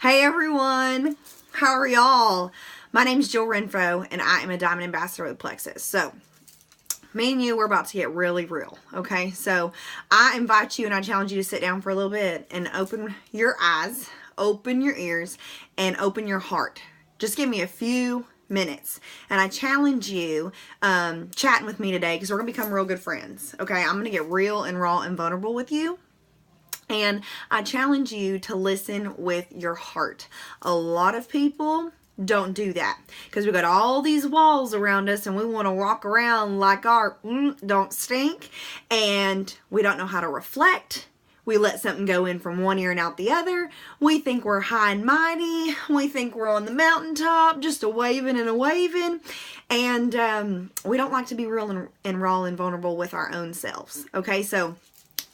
Hey everyone, how are y'all? My name's Jill Renfro and I am a Diamond Ambassador with Plexus. So, me and you, we're about to get really real, okay? So, I invite you and I challenge you to sit down for a little bit and open your eyes, open your ears, and open your heart. Just give me a few minutes and I challenge you chatting with me today because we're going to become real good friends, okay? I'm going to get real and raw and vulnerable with you. And I challenge you to listen with your heart. A lot of people don't do that because we got all these walls around us and we want to walk around like our don't stink, and we don't know how to reflect. We let something go in from one ear and out the other. We think we're high and mighty. We think we're on the mountaintop, just a waving and a waving. And we don't like to be real and raw and vulnerable with our own selves. Okay, so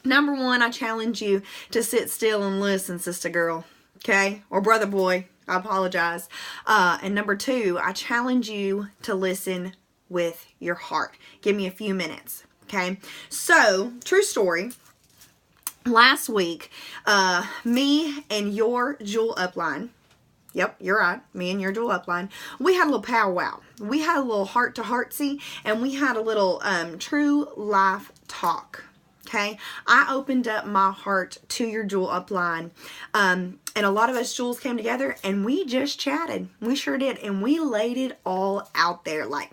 number one, I challenge you to sit still and listen, sister girl, okay? Or brother boy, I apologize. And number two, I challenge you to listen with your heart. Give me a few minutes, okay? So, true story. Last week, me and your Jewel upline, yep, you're right, me and your Jewel upline, we had a little powwow. We had a little heart-to-heartsy, and we had a little true life talk. Okay, I opened up my heart to your Jewel upline, and a lot of us Jewels came together and we just chatted. We sure did, and we laid it all out there like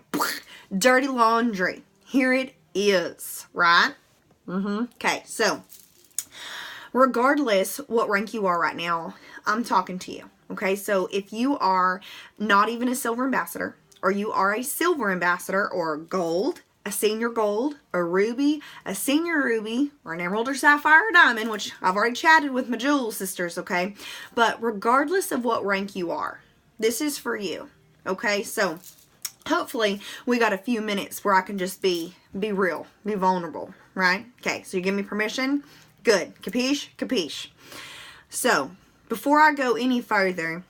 dirty laundry. Here it is, right? Okay, so regardless what rank you are right now, I'm talking to you. Okay, so if you are not even a silver ambassador, or you are a silver ambassador or gold, a senior gold, a ruby, a senior ruby, or an emerald or sapphire or diamond, which I've already chatted with my Jewel sisters, okay? But regardless of what rank you are, this is for you, okay? So hopefully we got a few minutes where I can just be real, be vulnerable, right? Okay, so you give me permission? Good. Capiche? Capiche. So before I go any further,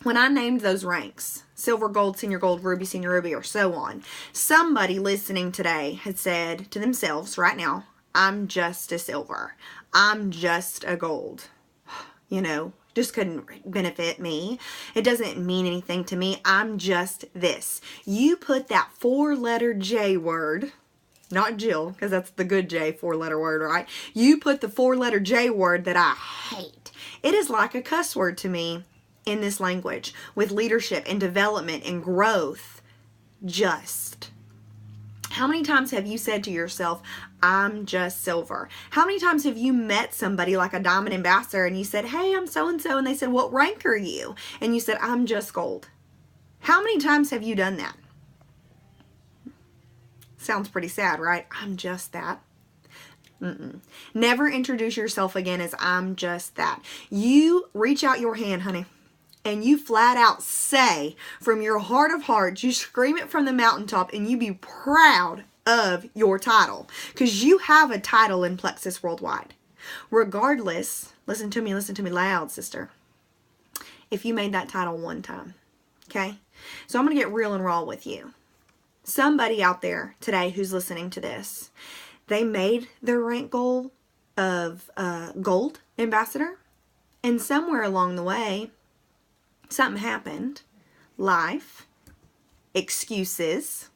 when I named those ranks, silver, gold, senior gold, ruby, senior ruby, or so on, somebody listening today had said to themselves right now, I'm just a silver. I'm just a gold. You know, just couldn't benefit me. It doesn't mean anything to me. I'm just this. You put that 4-letter J word, not Jill, because that's the good J 4-letter word, right? You put the 4-letter J word that I hate. It is like a cuss word to me. In this language, with leadership and development and growth, just. How many times have you said to yourself, I'm just silver? How many times have you met somebody like a diamond ambassador and you said, hey, I'm so-and-so, and they said, what rank are you? And you said, I'm just gold. How many times have you done that? Sounds pretty sad, right? I'm just that. Never introduce yourself again as I'm just that. You reach out your hand, honey, and you flat out say from your heart of hearts, you scream it from the mountaintop, and you be proud of your title. Because you have a title in Plexus Worldwide. Regardless, listen to me loud, sister. If you made that title one time, okay? So I'm going to get real and raw with you. Somebody out there today who's listening to this, they made their rank goal of gold ambassador, and somewhere along the way, something happened. Life, excuses,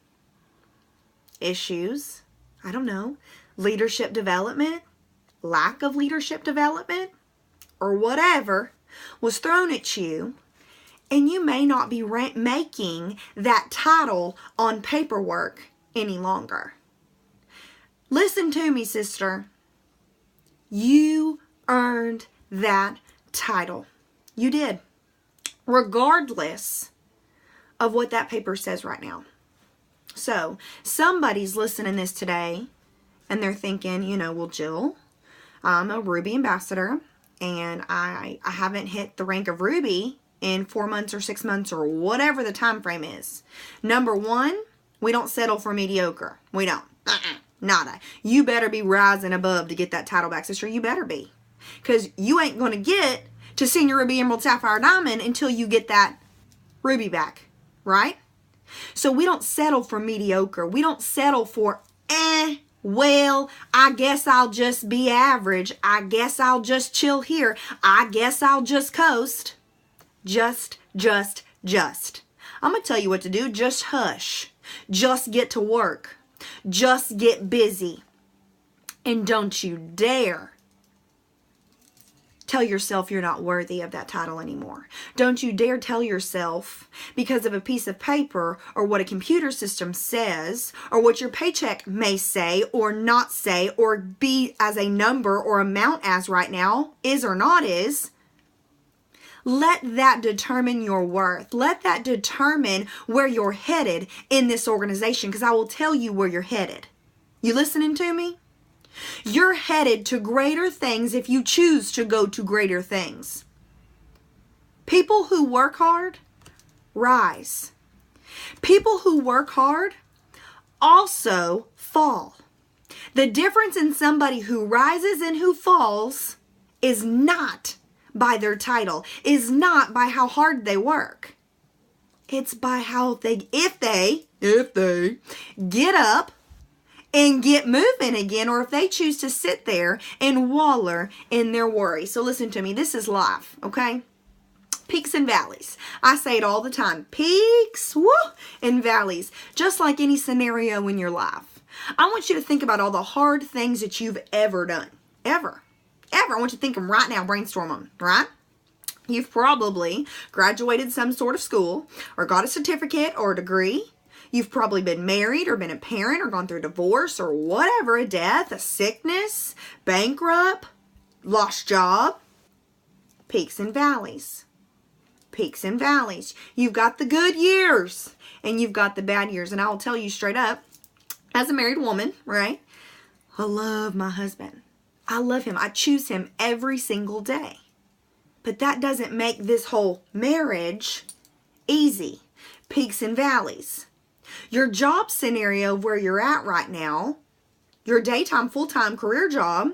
issues, I don't know, leadership development, lack of leadership development, or whatever was thrown at you, and you may not be making that title on paperwork any longer. Listen to me, sister. You earned that title. You did. Regardless of what that paper says right now. So, somebody's listening this today and they're thinking, you know, well, Jill, I'm a Ruby ambassador and I haven't hit the rank of Ruby in 4 months or 6 months or whatever the time frame is. Number one, we don't settle for mediocre. We don't. Nada. You better be rising above to get that title back, sister. You better be. Because you ain't going to get to senior ruby, emerald, sapphire, diamond until you get that ruby back, right? So we don't settle for mediocre. We don't settle for Well, I guess I'll just be average. I guess I'll just chill here. I guess I'll just coast. Just. I'm going to tell you what to do. Just hush. Just get to work. Just get busy. And don't you dare tell yourself you're not worthy of that title anymore. Don't you dare tell yourself because of a piece of paper or what a computer system says or what your paycheck may say or not say or be as a number or amount as right now is or not is. Let that determine your worth. Let that determine where you're headed in this organization, because I will tell you where you're headed. You listening to me? You're headed to greater things if you choose to go to greater things. People who work hard rise. People who work hard also fall. The difference in somebody who rises and who falls is not by their title, is not by how hard they work. It's by how if they get up and get moving again, or if they choose to sit there and waller in their worry. So listen to me, this is life, okay? Peaks and valleys. I say it all the time. Peaks, and valleys. Just like any scenario in your life. I want you to think about all the hard things that you've ever done. Ever. I want you to think them right now. Brainstorm them, right? You've probably graduated some sort of school or got a certificate or a degree. You've probably been married or been a parent or gone through a divorce or whatever, a death, a sickness, bankrupt, lost job. Peaks and valleys. Peaks and valleys. You've got the good years and you've got the bad years. And I'll tell you straight up, as a married woman, right? I love my husband. I love him. I choose him every single day. But that doesn't make this whole marriage easy. Peaks and valleys. Your job scenario where you're at right now, your daytime, full-time career job,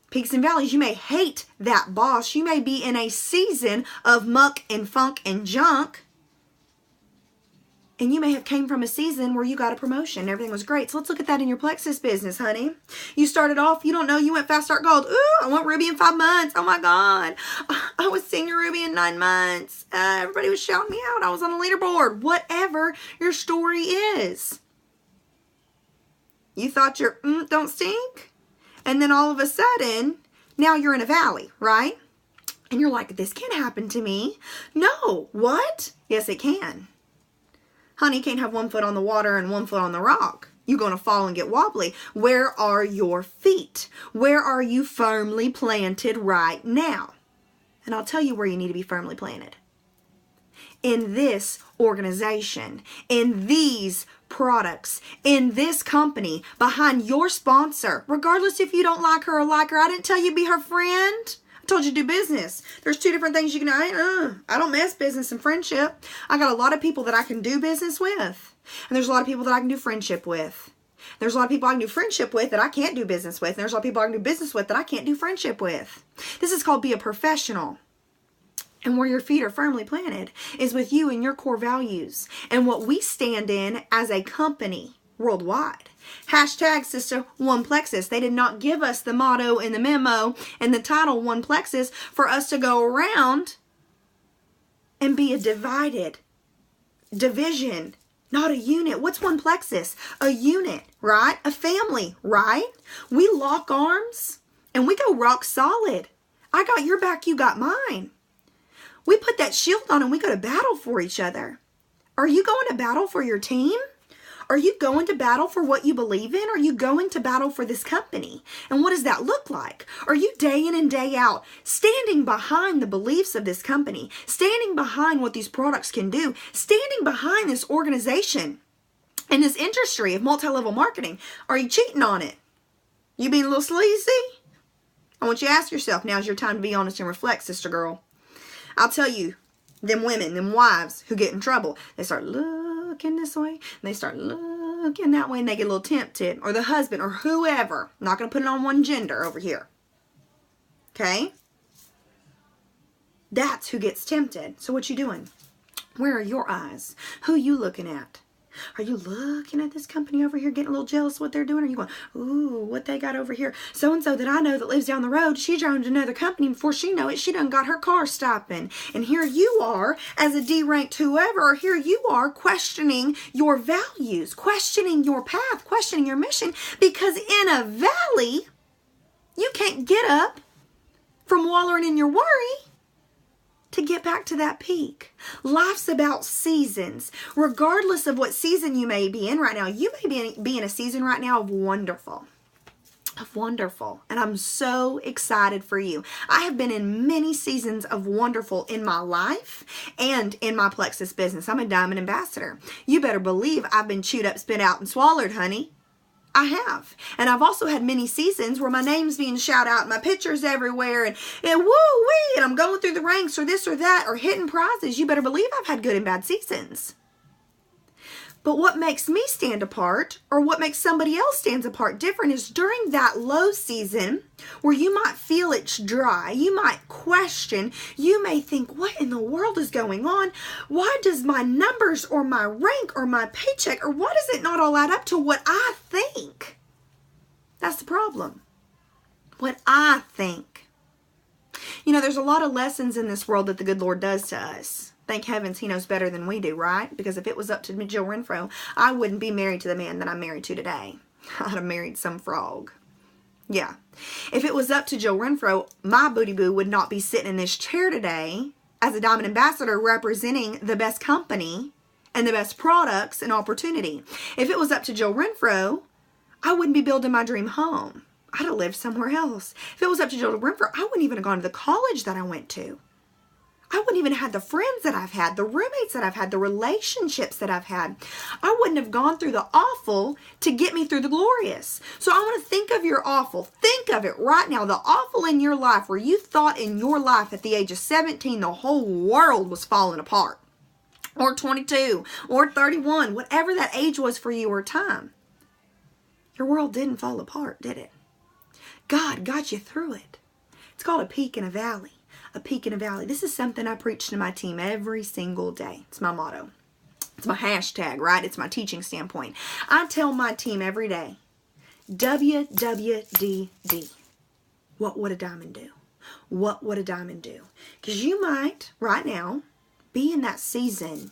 peaks and valleys. You may hate that boss. You may be in a season of muck and funk and junk. And you may have came from a season where you got a promotion. Everything was great. So let's look at that in your plexus business, honey. You started off, you don't know, you went fast start gold. Ooh, I went Ruby in 5 months. Oh my God. I was senior Ruby in 9 months. Everybody was shouting me out. I was on the leaderboard. Whatever your story is. You thought your don't stink. And then all of a sudden, now you're in a valley, right? And you're like, this can't happen to me. No. What? Yes, it can. Honey, you can't have 1 foot on the water and 1 foot on the rock. You're going to fall and get wobbly. Where are your feet? Where are you firmly planted right now? And I'll tell you where you need to be firmly planted. In this organization, in these products, in this company, behind your sponsor, regardless if you don't like her or like her. I didn't tell you to be her friend. I told you to do business. There's 2 different things you can do. I don't mess business and friendship. I got a lot of people that I can do business with. And there's a lot of people that I can do friendship with. There's a lot of people I can do friendship with that I can't do business with. And there's a lot of people I can do business with that I can't do friendship with. This is called be a professional. And where your feet are firmly planted is with you and your core values and what we stand in as a company worldwide. Hashtag Sister One Plexus. They did not give us the motto and the memo and the title One Plexus for us to go around and be a divided division, not a unit. What's one plexus? A unit, right? A family, right? We lock arms and we go rock solid. I got your back, you got mine. We put that shield on and we go to battle for each other. Are you going to battle for your team? Are you going to battle for what you believe in? Are you going to battle for this company? And what does that look like? Are you day in and day out standing behind the beliefs of this company, standing behind what these products can do, standing behind this organization and this industry of multi-level marketing? Are you cheating on it? You being a little sleazy? I want you to ask yourself, now's your time to be honest and reflect, sister girl. I'll tell you, them women, them wives who get in trouble, they start looking this way, and they start looking that way, and they get a little tempted. Or the husband, or whoever. I'm not going to put it on one gender over here. Okay? That's who gets tempted. So what you doing? Where are your eyes? Who you looking at? Are you looking at this company over here, getting a little jealous of what they're doing? Are you going, ooh, what they got over here? So-and-so that I know that lives down the road, she joined another company. Before she know it, she done got her car stopping. And here you are, as a D-ranked whoever, or here you are questioning your values, questioning your path, questioning your mission, because in a valley, you can't get up from wallowing in your worry to get back to that peak. Life's about seasons. Regardless of what season you may be in right now, you may be in a season right now of wonderful. Of wonderful. And I'm so excited for you. I have been in many seasons of wonderful in my life and in my Plexus business. I'm a diamond ambassador. You better believe I've been chewed up, spit out, and swallowed, honey. I have. And I've also had many seasons where my name's being shouted out, my picture's everywhere, and woo-wee, and I'm going through the ranks or this or that or hitting prizes. You better believe I've had good and bad seasons. But what makes me stand apart, or what makes somebody else stands apart different, is during that low season where you might feel it's dry, you might question, you may think, what in the world is going on? Why does my numbers or my rank or my paycheck, or why does it not all add up to what I think? That's the problem. What I think. You know, there's a lot of lessons in this world that the good Lord does to us. Thank heavens he knows better than we do, right? Because if it was up to Jill Renfro, I wouldn't be married to the man that I'm married to today. I'd have married some frog. Yeah. If it was up to Jill Renfro, my booty boo would not be sitting in this chair today as a diamond ambassador representing the best company and the best products and opportunity. If it was up to Jill Renfro, I wouldn't be building my dream home. I'd have lived somewhere else. If it was up to Jill Renfro, I wouldn't even have gone to the college that I went to. I wouldn't even have had the friends that I've had, the roommates that I've had, the relationships that I've had. I wouldn't have gone through the awful to get me through the glorious. So I want to think of your awful. Think of it right now. The awful in your life where you thought in your life at the age of 17 the whole world was falling apart. Or 22 or 31, whatever that age was for you or time. Your world didn't fall apart, did it? God got you through it. It's called a peak and a valley. A peak in a valley. This is something I preach to my team every single day. It's my motto. It's my hashtag, right? It's my teaching standpoint. I tell my team every day, WWDD. What would a diamond do? What would a diamond do? Because you might, right now, be in that season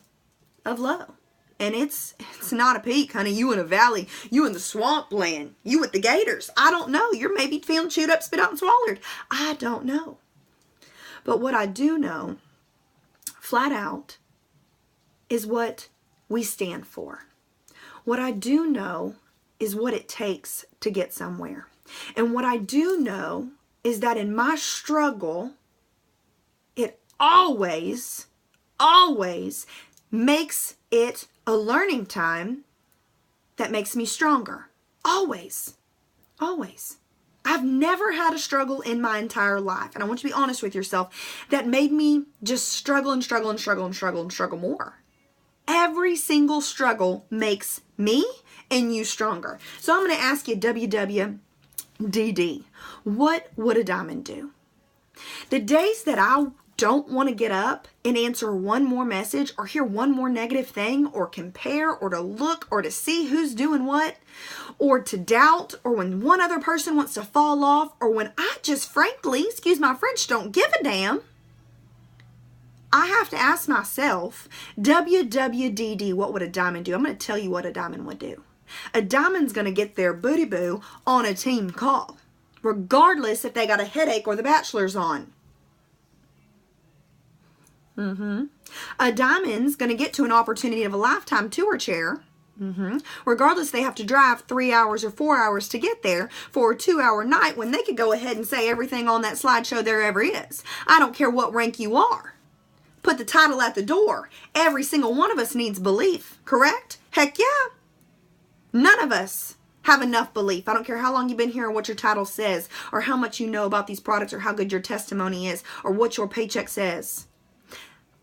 of low. And it's not a peak, honey. You in a valley. You in the swamp land. You with the gators. I don't know. You're maybe feeling chewed up, spit out, and swallowed. I don't know. But what I do know, flat out, is what we stand for. What I do know is what it takes to get somewhere. And what I do know is that in my struggle, it always makes it a learning time that makes me stronger. Always. Always. I've never had a struggle in my entire life, and I want you to be honest with yourself, that made me just struggle more. Every single struggle makes me and you stronger. So I'm going to ask you, WWDD, what would a diamond do? The days that I don't want to get up and answer one more message or hear one more negative thing or compare or to look or to see who's doing what or to doubt or when one other person wants to fall off or when I just frankly, excuse my French, don't give a damn, I have to ask myself, WWDD, what would a diamond do? I'm going to tell you what a diamond would do. A diamond's going to get their booty boo on a team call, regardless if they got a headache or the bachelor's on. A diamond's going to get to an opportunity of a lifetime tour chair. Regardless, they have to drive 3 hours or 4 hours to get there for a 2-hour night when they could go ahead and say everything on that slideshow there ever is. I don't care what rank you are. Put the title at the door. Every single one of us needs belief, correct? Heck yeah. None of us have enough belief. I don't care how long you've been here or what your title says or how much you know about these products or how good your testimony is or what your paycheck says.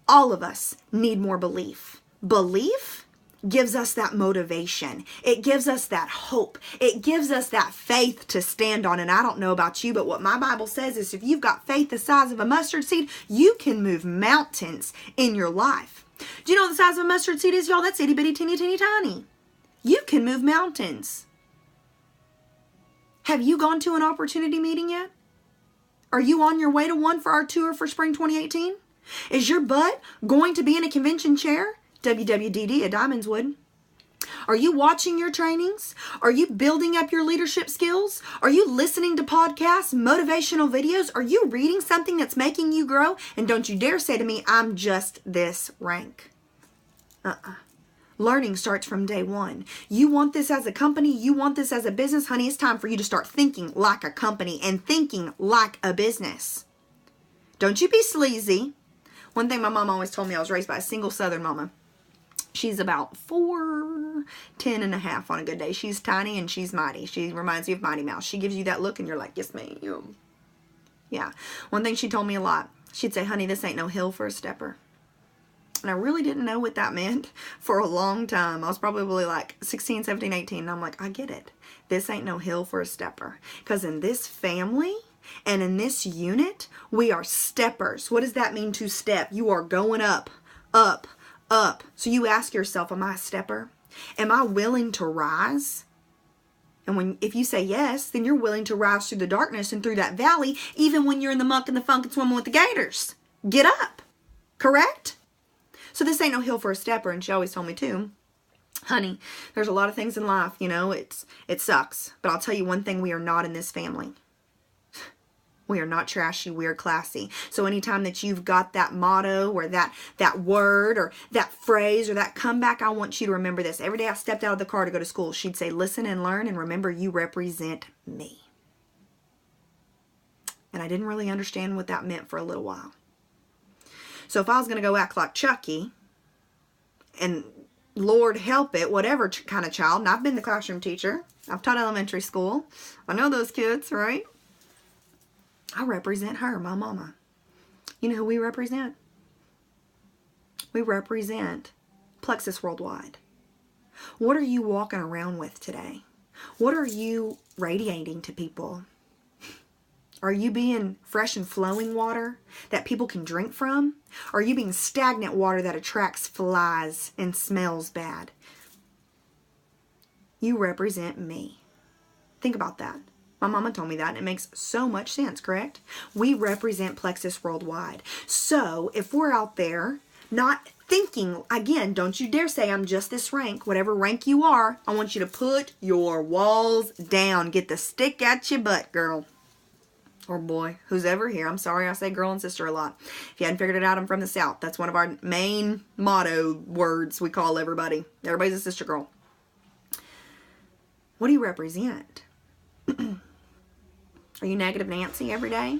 All of us need more belief. Belief gives us that motivation. It gives us that hope. It gives us that faith to stand on. And I don't know about you, but what my Bible says is if you've got faith the size of a mustard seed, you can move mountains in your life. Do you know what the size of a mustard seed is, y'all? That's itty bitty, teeny, teeny, tiny. You can move mountains. Have you gone to an opportunity meeting yet? Are you on your way to one for our tour for spring 2018? Is your butt going to be in a convention chair? WWDD at Diamondswood. Are you watching your trainings? Are you building up your leadership skills? Are you listening to podcasts, motivational videos? Are you reading something that's making you grow? And don't you dare say to me, I'm just this rank. Learning starts from day one. You want this as a company? You want this as a business? Honey, it's time for you to start thinking like a company and thinking like a business. Don't you be sleazy. One thing my mom always told me, I was raised by a single Southern mama. She's about 4'10" and a half on a good day. She's tiny and she's mighty. She reminds you of Mighty Mouse. She gives you that look and you're like, yes, ma'am. Yeah. One thing she told me a lot. She'd say, honey, this ain't no hill for a stepper. And I really didn't know what that meant for a long time. I was probably like 16, 17, 18. And I'm like, I get it. This ain't no hill for a stepper. Because in this family and in this unit, we are steppers. What does that mean to step? You are going up, up, up. So you ask yourself, am I a stepper? Am I willing to rise? And if you say yes, then you're willing to rise through the darkness and through that valley, even when you're in the muck and the funk and swimming with the gators. Get up. Correct? So this ain't no hill for a stepper. And she always told me too, honey, there's a lot of things in life, you know, it sucks. But I'll tell you one thing, we are not in this family. We are not trashy. We are classy. So anytime that you've got that motto or that word or that phrase or that comeback, I want you to remember this. Every day I stepped out of the car to go to school, she'd say, listen and learn and remember you represent me. And I didn't really understand what that meant for a little while. So if I was going to go act like Chucky, and Lord help it, whatever kind of child, and I've been the classroom teacher, I've taught elementary school, I know those kids, right? I represent her, my mama. You know who we represent? We represent Plexus Worldwide. What are you walking around with today? What are you radiating to people? Are you being fresh and flowing water that people can drink from? Or are you being stagnant water that attracts flies and smells bad? You represent me. Think about that. My mama told me that, and it makes so much sense, correct? We represent Plexus Worldwide. So if we're out there not thinking, again, don't you dare say I'm just this rank. Whatever rank you are, I want you to put your walls down. Get the stick at your butt, girl. Or boy, who's ever here. I'm sorry I say girl and sister a lot. If you hadn't figured it out, I'm from the South. That's one of our main motto words we call everybody. Everybody's a sister girl. What do you represent? Are you negative Nancy every day?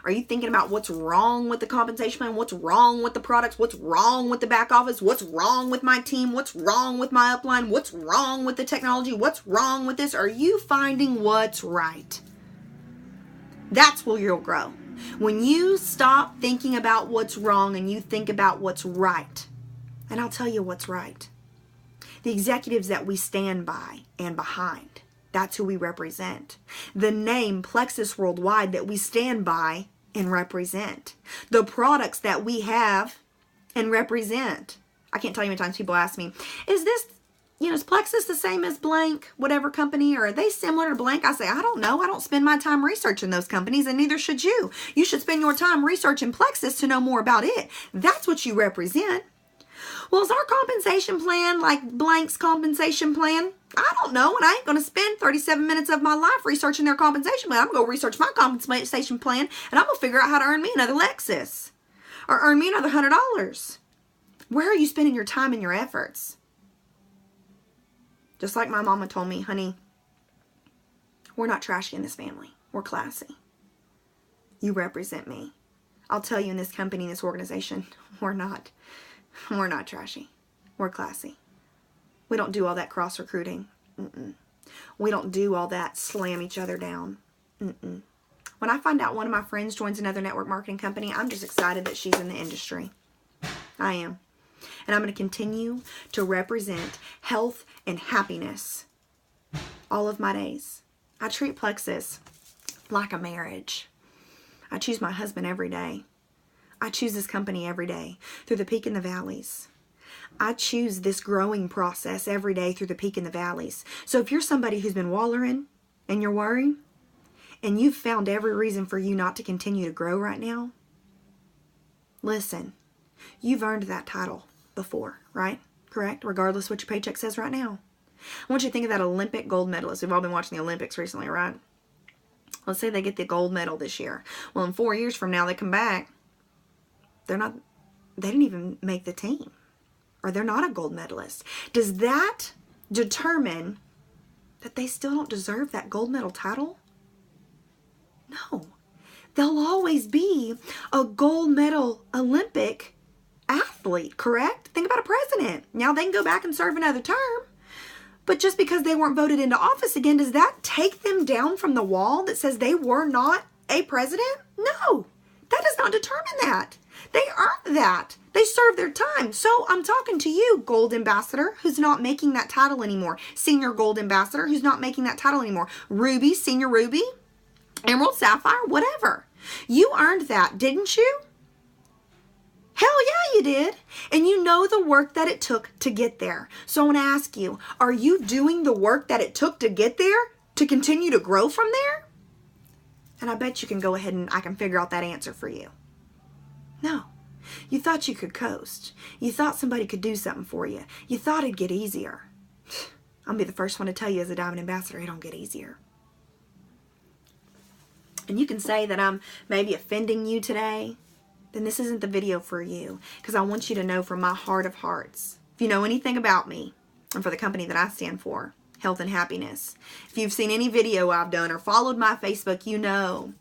Are you thinking about what's wrong with the compensation plan? What's wrong with the products? What's wrong with the back office? What's wrong with my team? What's wrong with my upline? What's wrong with the technology? What's wrong with this? Are you finding what's right? That's where you'll grow. When you stop thinking about what's wrong and you think about what's right. And I'll tell you what's right. The executives that we stand by and behind. That's who we represent. The name Plexus Worldwide that we stand by and represent. The products that we have and represent. I can't tell you how many times people ask me, is Plexus the same as blank, whatever company, or are they similar to blank? I say, I don't know. I don't spend my time researching those companies, and neither should you. You should spend your time researching Plexus to know more about it. That's what you represent. Well, is our compensation plan like blank's compensation plan? I don't know, and I ain't going to spend 37 minutes of my life researching their compensation plan. I'm going to go research my compensation plan, and I'm going to figure out how to earn me another Lexus or earn me another $100. Where are you spending your time and your efforts? Just like my mama told me, honey, we're not trashy in this family. We're classy. You represent me. I'll tell you, in this company, in this organization, we're not trashy. We're classy. We don't do all that cross recruiting. We don't do all that slam each other down. When I find out one of my friends joins another network marketing company, I'm just excited that she's in the industry. I am. And I'm going to continue to represent health and happiness all of my days. I treat Plexus like a marriage. I choose my husband every day. I choose this company every day through the peak and the valleys. I choose this growing process every day through the peak and the valleys. So if you're somebody who's been wallowing and you're worried and you've found every reason for you not to continue to grow right now, listen, you've earned that title before, right? Correct? Regardless what your paycheck says right now. I want you to think of that Olympic gold medalist. We've all been watching the Olympics recently, right? Let's say they get the gold medal this year. Well, in 4 years from now, they come back. They didn't even make the team. Or they're not a gold medalist. Does that determine that they still don't deserve that gold medal title? No. They'll always be a gold medal Olympic athlete, correct? Think about a president. Now they can go back and serve another term. But just because they weren't voted into office again, does that take them down from the wall that says they were not a president? No. That does not determine that. They earned that. They served their time. So I'm talking to you, Gold Ambassador, who's not making that title anymore. Senior Gold Ambassador, who's not making that title anymore. Ruby, Senior Ruby, Emerald, Sapphire, whatever. You earned that, didn't you? Hell yeah, you did. And you know the work that it took to get there. So I want to ask you, are you doing the work that it took to get there to continue to grow from there? And I bet you can go ahead and I can figure out that answer for you. No. You thought you could coast. You thought somebody could do something for you. You thought it'd get easier. I'll be the first one to tell you as a Diamond Ambassador, it don't get easier. And you can say that I'm maybe offending you today. Then this isn't the video for you. Because I want you to know from my heart of hearts, if you know anything about me and for the company that I stand for, health and happiness. If you've seen any video I've done or followed my Facebook, you know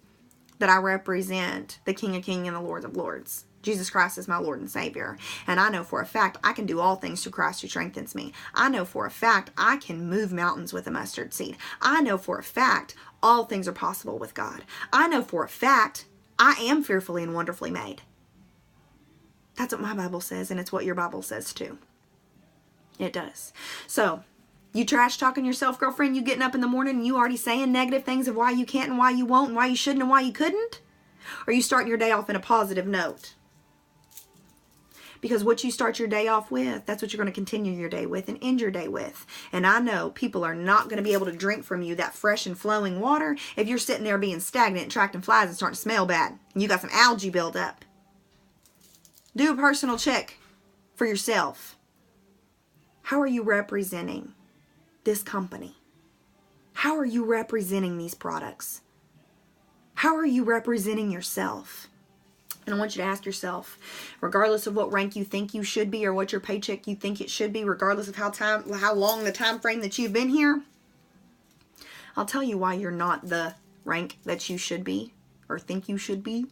that I represent the King of Kings and the Lord of Lords. Jesus Christ is my Lord and Savior. And I know for a fact I can do all things through Christ who strengthens me. I know for a fact I can move mountains with a mustard seed. I know for a fact all things are possible with God. I know for a fact I am fearfully and wonderfully made. That's what my Bible says, and it's what your Bible says too. It does. So, you trash talking yourself, girlfriend, you getting up in the morning and you already saying negative things of why you can't and why you won't and why you shouldn't and why you couldn't? Or are you starting your day off in a positive note? Because what you start your day off with, that's what you're going to continue your day with and end your day with. And I know people are not going to be able to drink from you that fresh and flowing water if you're sitting there being stagnant and attracting flies and starting to smell bad. And you got some algae build up. Do a personal check for yourself. How are you representing this company? How are you representing these products? How are you representing yourself? And I want you to ask yourself, regardless of what rank you think you should be or what your paycheck you think it should be, regardless of how long the time frame that you've been here, I'll tell you why you're not the rank that you should be or think you should be.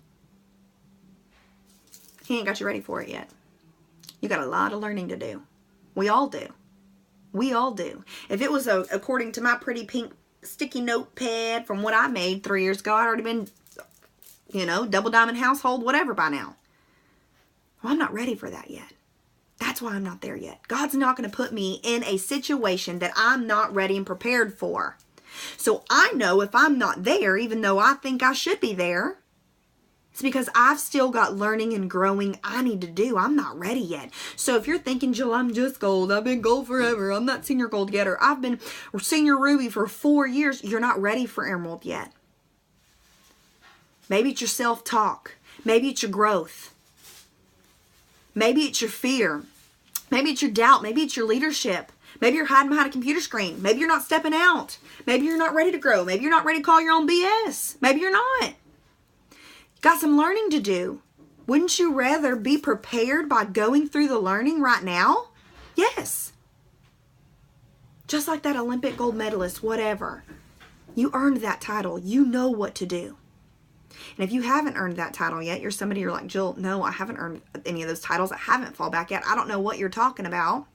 He ain't got you ready for it yet. You got a lot of learning to do. We all do. We all do. If it was according to my pretty pink sticky notepad from what I made 3 years ago, I'd already been, double diamond household, whatever by now. Well, I'm not ready for that yet. That's why I'm not there yet. God's not going to put me in a situation that I'm not ready and prepared for. So I know if I'm not there, even though I think I should be there, it's because I've still got learning and growing I need to do. I'm not ready yet. So if you're thinking, Jill, I'm just gold. I've been gold forever. I'm not senior gold yet. Or I've been senior ruby for 4 years. You're not ready for emerald yet. Maybe it's your self-talk. Maybe it's your growth. Maybe it's your fear. Maybe it's your doubt. Maybe it's your leadership. Maybe you're hiding behind a computer screen. Maybe you're not stepping out. Maybe you're not ready to grow. Maybe you're not ready to call your own BS. Maybe you're not. Got some learning to do. Wouldn't you rather be prepared by going through the learning right now? Yes. Just like that Olympic gold medalist, whatever. You earned that title. You know what to do. And if you haven't earned that title yet, you're somebody you're like, Jill, no, I haven't earned any of those titles. I haven't fall back yet. I don't know what you're talking about.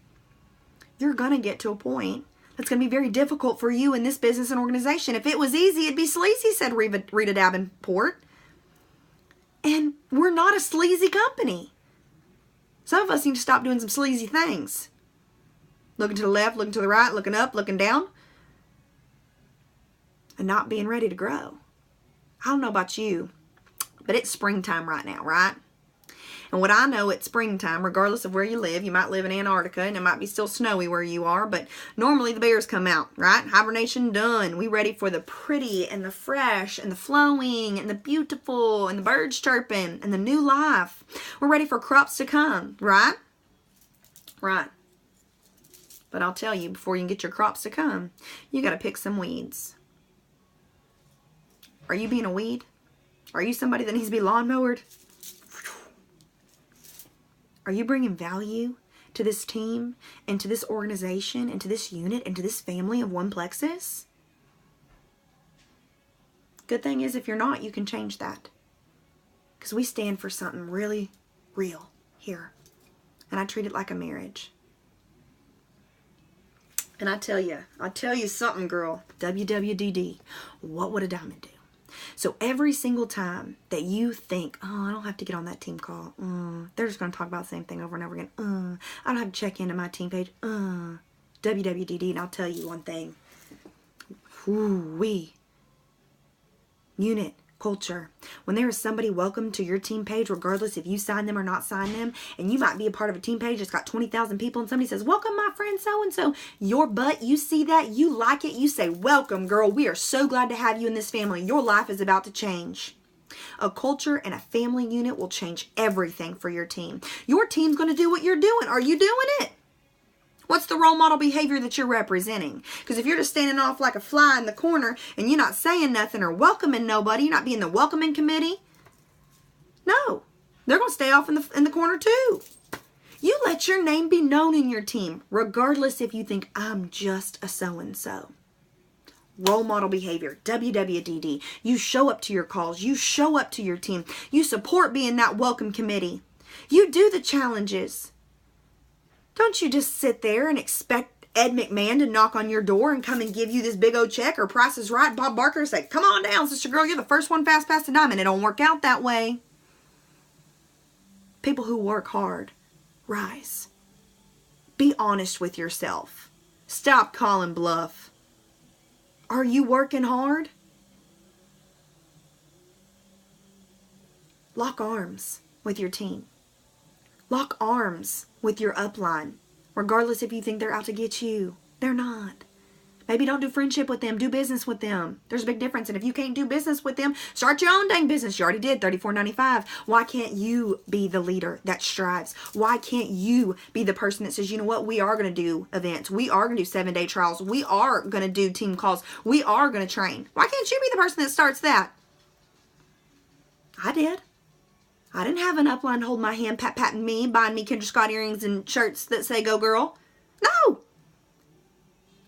You're going to get to a point that's going to be very difficult for you in this business and organization. If it was easy, it'd be sleazy, said Rita Davenport. And we're not a sleazy company. Some of us need to stop doing some sleazy things. Looking to the left, looking to the right, looking up, looking down. And not being ready to grow. I don't know about you, but it's springtime right now, right? And what I know, it's springtime, regardless of where you live. You might live in Antarctica and it might be still snowy where you are, but normally the bears come out, right? Hibernation done. We ready for the pretty and the fresh and the flowing and the beautiful and the birds chirping and the new life. We're ready for crops to come, right? Right. But I'll tell you, before you can get your crops to come, you got to pick some weeds. Are you being a weed? Are you somebody that needs to be lawnmowered? Are you bringing value to this team and to this organization and to this unit and to this family of One Plexus? Good thing is, if you're not, you can change that. Because we stand for something really real here. And I treat it like a marriage. And I'll tell you something, girl. WWDD. What would a diamond do? So every single time that you think, oh, I don't have to get on that team call. They're just going to talk about the same thing over and over again. I don't have to check into my team page. WWDD. And I'll tell you one thing. Unit, culture. When there is somebody welcome to your team page, regardless if you sign them or not sign them, and you might be a part of a team page that's got 20,000 people, and somebody says, welcome my friend so-and-so, your butt, you see that, you like it, you say, welcome girl, we are so glad to have you in this family. Your life is about to change. A culture and a family unit will change everything for your team. Your team's going to do what you're doing. Are you doing it? What's the role model behavior that you're representing? Because if you're just standing off like a fly in the corner and you're not saying nothing or welcoming nobody, you're not being the welcoming committee. No, they're going to stay off in the corner too. You let your name be known in your team, regardless if you think I'm just a so-and-so. Role model behavior, WWDD. You show up to your calls. You show up to your team. You support being that welcome committee. You do the challenges. Don't you just sit there and expect Ed McMahon to knock on your door and come and give you this big old check, or Price is Right, Bob Barker say, come on down, sister girl, you're the first one fast past a diamond. It don't work out that way. People who work hard rise. Be honest with yourself. Stop calling bluff. Are you working hard? Lock arms with your team. Lock arms with your upline, regardless if you think they're out to get you. They're not. Maybe don't do friendship with them. Do business with them. There's a big difference. And if you can't do business with them, start your own dang business. You already did, $34.95. Why can't you be the leader that strives? Why can't you be the person that says, you know what, we are going to do events. We are going to do 7-day trials. We are going to do team calls. We are going to train. Why can't you be the person that starts that? I did. I didn't have an upline hold my hand, patting me, buying me Kendra Scott earrings and shirts that say, go girl. No.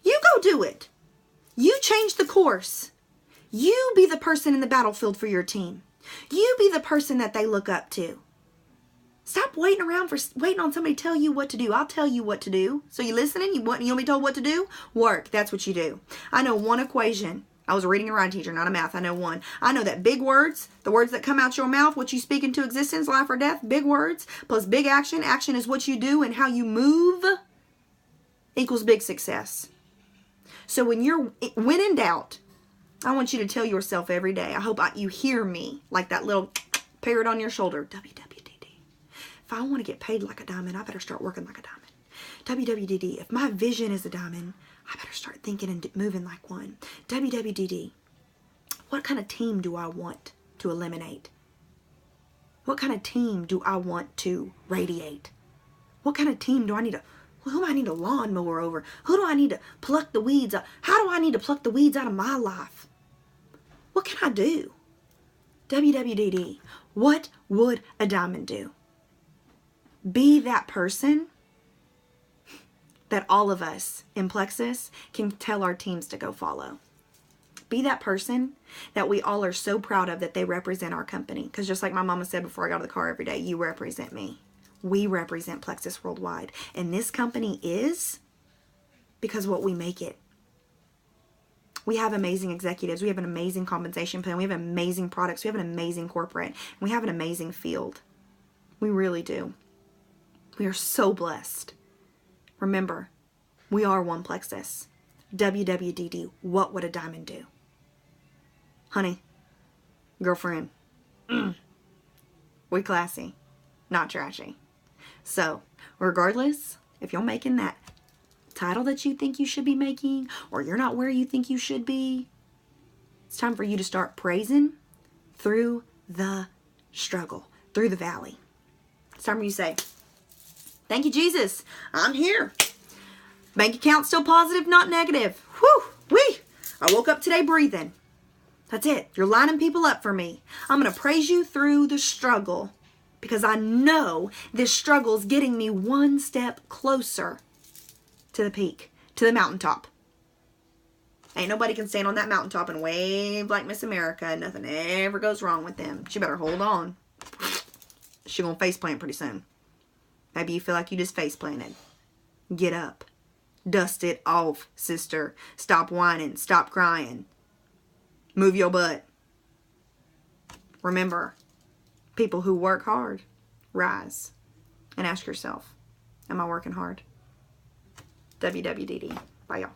You go do it. You change the course. You be the person in the battlefield for your team. You be the person that they look up to. Stop waiting on somebody to tell you what to do. I'll tell you what to do. So you listening? You want to be told what to do? Work. That's what you do. I know one equation. I was a reading and writing teacher, not a math. I know one. I know that big words, the words that come out your mouth, what you speak into existence, life or death, big words plus big action. Action is what you do and how you move equals big success. So when in doubt, I want you to tell yourself every day, I hope you hear me like that little parrot on your shoulder, WWDD. If I want to get paid like a diamond, I better start working like a diamond. WWDD. If my vision is a diamond, I better start thinking and moving like one. WWDD. What kind of team do I want to eliminate? What kind of team do I want to radiate? What kind of team do I need to... Who do I need a lawnmower over? Who do I need to pluck the weeds out? How do I need to pluck the weeds out of my life? What can I do? WWDD. What would a diamond do? Be that person that all of us in Plexus can tell our teams to go follow. Be that person that we all are so proud of that they represent our company. Because just like my mama said before I got out of the car every day, you represent me. We represent Plexus worldwide. And this company is because what we make it. We have amazing executives. We have an amazing compensation plan. We have amazing products. We have an amazing corporate. And we have an amazing field. We really do. We are so blessed. Remember, we are one plexus. WWDD, what would a diamond do? Honey, girlfriend, we classy, not trashy. So, regardless, if you're making that title that you think you should be making, or you're not where you think you should be, it's time for you to start praising through the struggle, through the valley. It's time for you to say, thank you, Jesus. I'm here. Bank account still positive, not negative. Whew, wee. I woke up today breathing. That's it. You're lining people up for me. I'm going to praise you through the struggle because I know this struggle is getting me one step closer to the peak, to the mountaintop. Ain't nobody can stand on that mountaintop and wave like Miss America and nothing ever goes wrong with them. She better hold on. She gonna face plant pretty soon. Maybe you feel like you just face planted. Get up. Dust it off, sister. Stop whining. Stop crying. Move your butt. Remember, people who work hard rise. And ask yourself, am I working hard? WWDD. Bye, y'all.